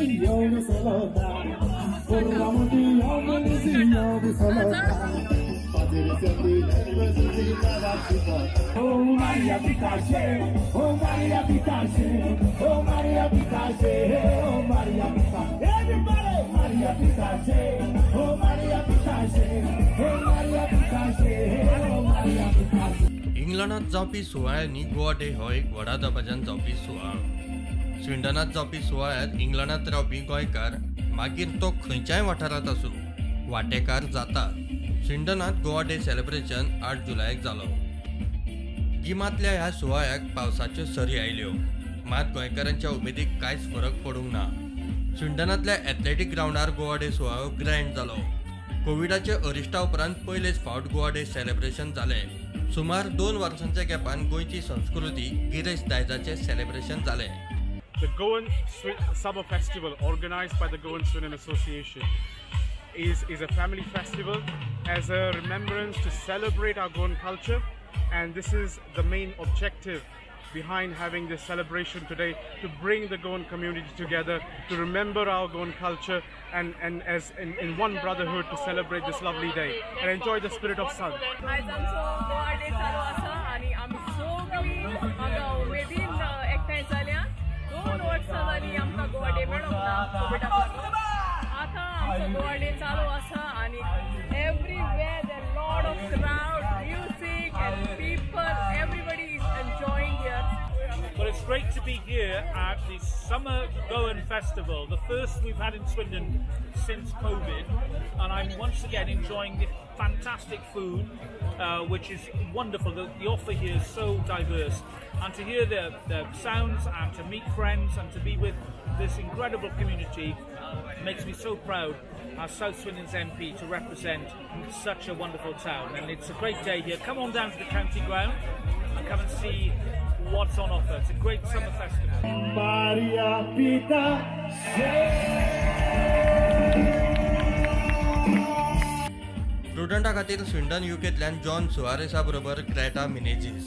Oh Maria Pitache, oh Maria Pitache, oh Maria Pitache, oh Maria Pitache, everybody, Maria Pitache, oh Maria Pitache, oh Maria Pitache, oh Maria Pitache. इंग्लंडात जावपी सुवाळ्यांनी Goa day हो एक व्हडा दबाज्यान जावपी सुवाळो. स्विंडनात जावपी सुवाळ्यात इंग्लंडात रावपी गोंयकार मागीर तो खंयच्याय वाठारांत आसूं वांटेकार जातात. स्विंडनात गोवा डे सेलिब्रेशन 8 जुलयाक जालो. गिमांतल्या ह्या सुवाळ्याक पावसाच्यो सरी आयल्यो, मात गोंयकारांच्या उमेदीक कांयच फरक पडूंक ना. स्विंडनांतल्या एथलेटीक ग्रावंडार गोवा डे सुवाळो ग्रँड जालो. कोविडाच्या अरिश्टा उपरांत पयलेच फावट गोवा डे सेलिब्रेशन जालें. सुमार 2 वर्सांच्या गॅपान गोंयची संस्कृती गिरेस्त दायजाचें सेलिब्रेशन जालें. The Goan Summer Festival, organized by the Goan Swindon Association, is a family festival as a remembrance to celebrate our Goan culture, and this is the main objective behind having this celebration today, to bring the Goan community together, to remember our Goan culture, and as in one brotherhood to celebrate this lovely day and enjoy the spirit of sun. Everywhere there are lot of crowd, music and people, everybody is enjoying here. Well, it's great to be here at the Summer Goan Festival, the first we've had in Swindon since COVID, and I'm once again enjoying the fantastic food, which is wonderful. The offer here is so diverse, and to hear the sounds and to meet friends and to be with this incredible community makes me so proud as South Swindon's MP to represent such a wonderful town. And it's a great day here. Come on down to the county ground and come and see what's on offer. It's a great summer festival. Maria Pitache. प्रुडंटा खातीर Swindon यूकेंतल्यान John सुआरेसा बरोबर Greta Menezes.